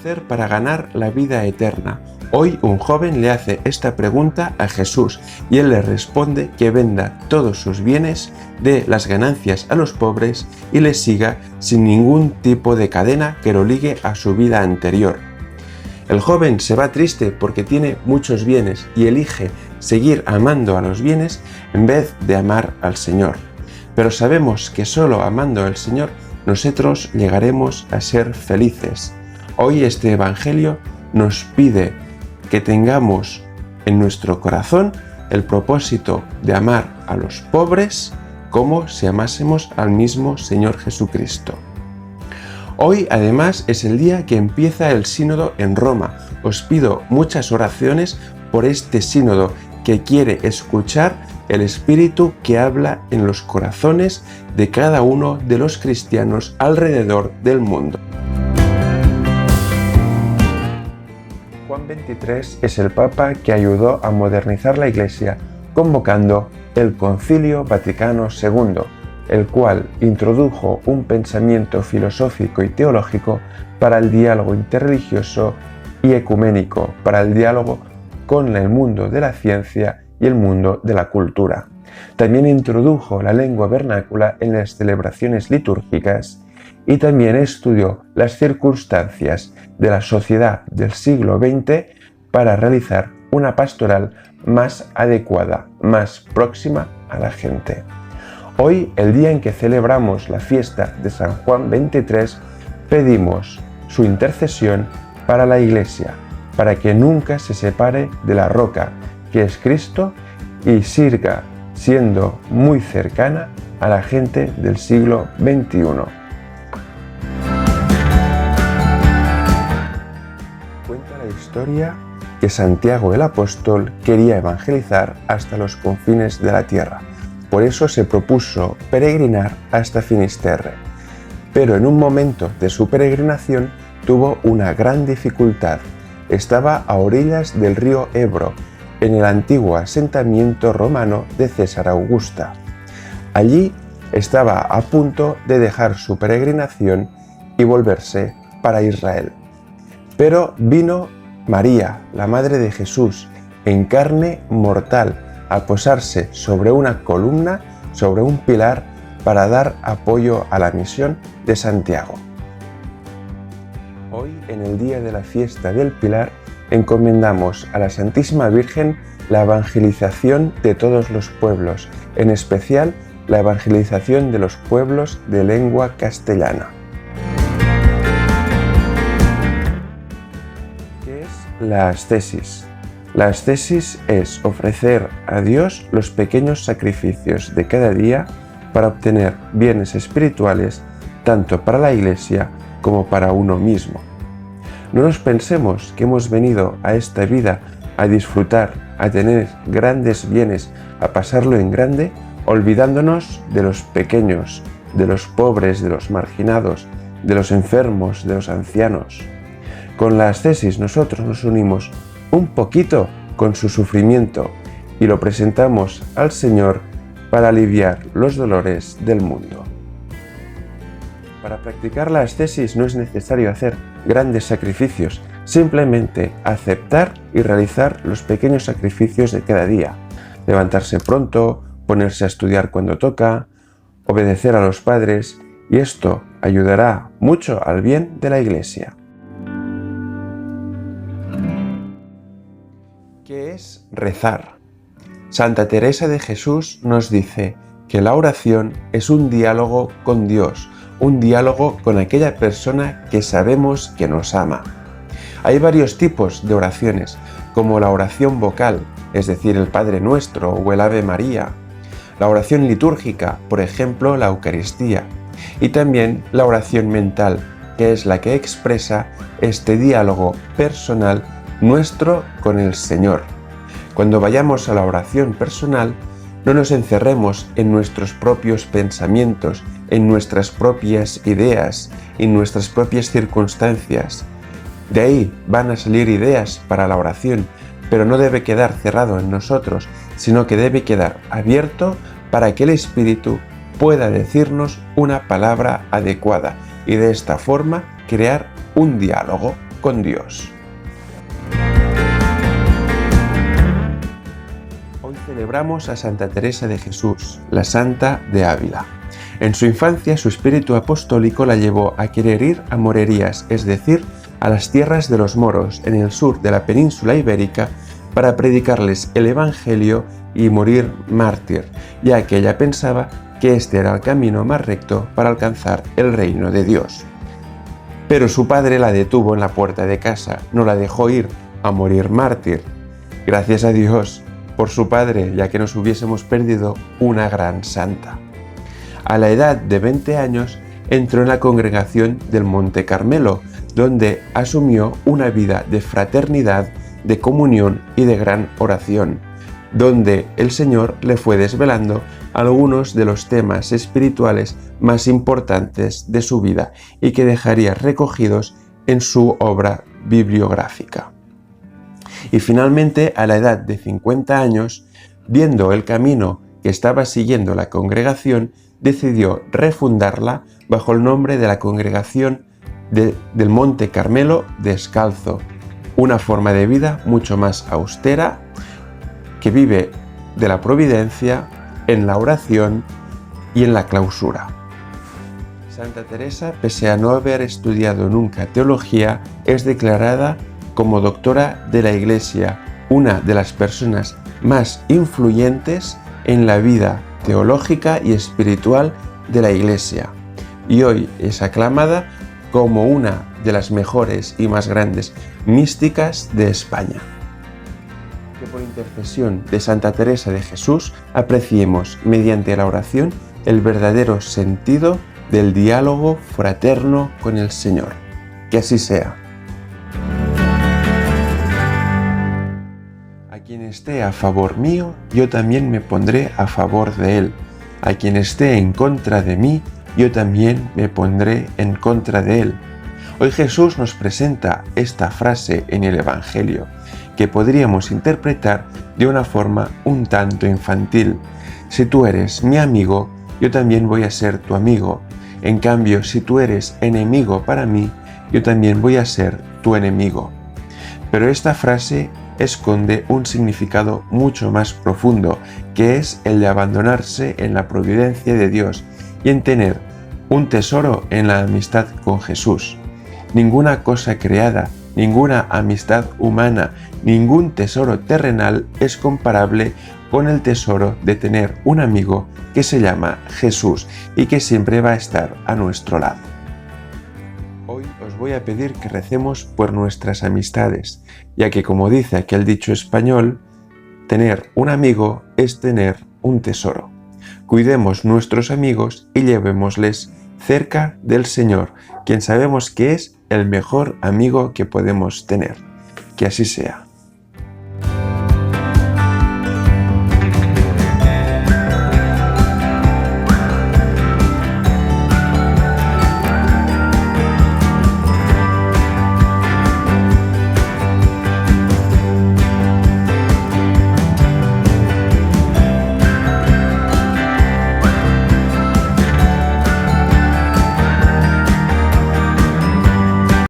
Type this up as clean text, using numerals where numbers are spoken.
hacer para ganar la vida eterna? Hoy un joven le hace esta pregunta a Jesús y él le responde que venda todos sus bienes, dé las ganancias a los pobres y le siga sin ningún tipo de cadena que lo ligue a su vida anterior. El joven se va triste porque tiene muchos bienes y elige seguir amando a los bienes en vez de amar al Señor. Pero sabemos que solo amando al Señor nosotros llegaremos a ser felices. Hoy este Evangelio nos pide que tengamos en nuestro corazón el propósito de amar a los pobres como si amásemos al mismo Señor Jesucristo. Hoy además es el día que empieza el sínodo en Roma. Os pido muchas oraciones por este sínodo que quiere escuchar el Espíritu que habla en los corazones de cada uno de los cristianos alrededor del mundo. Juan XXIII es el Papa que ayudó a modernizar la Iglesia, convocando el Concilio Vaticano II, el cual introdujo un pensamiento filosófico y teológico para el diálogo interreligioso y ecuménico, para el diálogo con el mundo de la ciencia y el mundo de la cultura. También introdujo la lengua vernácula en las celebraciones litúrgicas y también estudió las circunstancias de la sociedad del siglo XX para realizar una pastoral más adecuada, más próxima a la gente. Hoy, el día en que celebramos la fiesta de San Juan XXIII, pedimos su intercesión para la Iglesia, para que nunca se separe de la roca, que es Cristo, y siga siendo muy cercana a la gente del siglo XXI. Cuenta la historia que Santiago el apóstol quería evangelizar hasta los confines de la tierra. Por eso se propuso peregrinar hasta Finisterre. Pero en un momento de su peregrinación tuvo una gran dificultad. Estaba a orillas del río Ebro, en el antiguo asentamiento romano de César Augusta. Allí estaba a punto de dejar su peregrinación y volverse para Israel. Pero vino María, la Madre de Jesús, en carne mortal, a posarse sobre una columna, sobre un pilar, para dar apoyo a la misión de Santiago. Hoy, en el día de la fiesta del Pilar, encomendamos a la Santísima Virgen la evangelización de todos los pueblos, en especial la evangelización de los pueblos de lengua castellana. ¿Qué es la ascesis? La ascesis es ofrecer a Dios los pequeños sacrificios de cada día para obtener bienes espirituales tanto para la Iglesia como para uno mismo. No nos pensemos que hemos venido a esta vida a disfrutar, a tener grandes bienes, a pasarlo en grande, olvidándonos de los pequeños, de los pobres, de los marginados, de los enfermos, de los ancianos. Con la ascesis nosotros nos unimos un poquito con su sufrimiento y lo presentamos al Señor para aliviar los dolores del mundo. Para practicar la ascesis no es necesario hacer grandes sacrificios, simplemente aceptar y realizar los pequeños sacrificios de cada día. Levantarse pronto, ponerse a estudiar cuando toca, obedecer a los padres, y esto ayudará mucho al bien de la Iglesia. ¿Qué es rezar? Santa Teresa de Jesús nos dice que la oración es un diálogo con Dios, un diálogo con aquella persona que sabemos que nos ama. Hay varios tipos de oraciones, como la oración vocal, es decir, el Padre Nuestro o el Ave María, la oración litúrgica, por ejemplo, la Eucaristía, y también la oración mental, que es la que expresa este diálogo personal nuestro con el Señor. Cuando vayamos a la oración personal, no nos encerremos en nuestros propios pensamientos, en nuestras propias ideas, en nuestras propias circunstancias. De ahí van a salir ideas para la oración, pero no debe quedar cerrado en nosotros, sino que debe quedar abierto para que el Espíritu pueda decirnos una palabra adecuada y de esta forma crear un diálogo con Dios. Hoy celebramos a Santa Teresa de Jesús, la Santa de Ávila. En su infancia, su espíritu apostólico la llevó a querer ir a morerías, es decir, a las tierras de los moros en el sur de la península ibérica, para predicarles el Evangelio y morir mártir, ya que ella pensaba que este era el camino más recto para alcanzar el reino de Dios. Pero su padre la detuvo en la puerta de casa, no la dejó ir a morir mártir. Gracias a Dios por su padre, ya que nos hubiésemos perdido una gran santa. A la edad de 20 años entró en la congregación del Monte Carmelo, donde asumió una vida de fraternidad, de comunión y de gran oración, donde el Señor le fue desvelando algunos de los temas espirituales más importantes de su vida y que dejaría recogidos en su obra bibliográfica. Y finalmente, a la edad de 50 años, viendo el camino que estaba siguiendo la congregación, decidió refundarla bajo el nombre de la Congregación del Monte Carmelo Descalzo, una forma de vida mucho más austera, que vive de la providencia, en la oración y en la clausura. Santa Teresa, pese a no haber estudiado nunca teología, es declarada como doctora de la Iglesia, una de las personas más influyentes en la vida teológica y espiritual de la Iglesia, y hoy es aclamada como una de las mejores y más grandes místicas de España. Que por intercesión de Santa Teresa de Jesús apreciemos mediante la oración el verdadero sentido del diálogo fraterno con el Señor. Que así sea. A quien esté a favor mío, yo también me pondré a favor de él. A quien esté en contra de mí, yo también me pondré en contra de él. Hoy Jesús nos presenta esta frase en el Evangelio, que podríamos interpretar de una forma un tanto infantil. Si tú eres mi amigo, yo también voy a ser tu amigo. En cambio, si tú eres enemigo para mí, yo también voy a ser tu enemigo. Pero esta frase esconde un significado mucho más profundo, que es el de abandonarse en la providencia de Dios y en tener un tesoro en la amistad con Jesús. Ninguna cosa creada, ninguna amistad humana, ningún tesoro terrenal es comparable con el tesoro de tener un amigo que se llama Jesús y que siempre va a estar a nuestro lado. Hoy os voy a pedir que recemos por nuestras amistades, ya que, como dice aquel dicho español, tener un amigo es tener un tesoro. Cuidemos nuestros amigos y llevémosles cerca del Señor, quien sabemos que es el mejor amigo que podemos tener. Que así sea.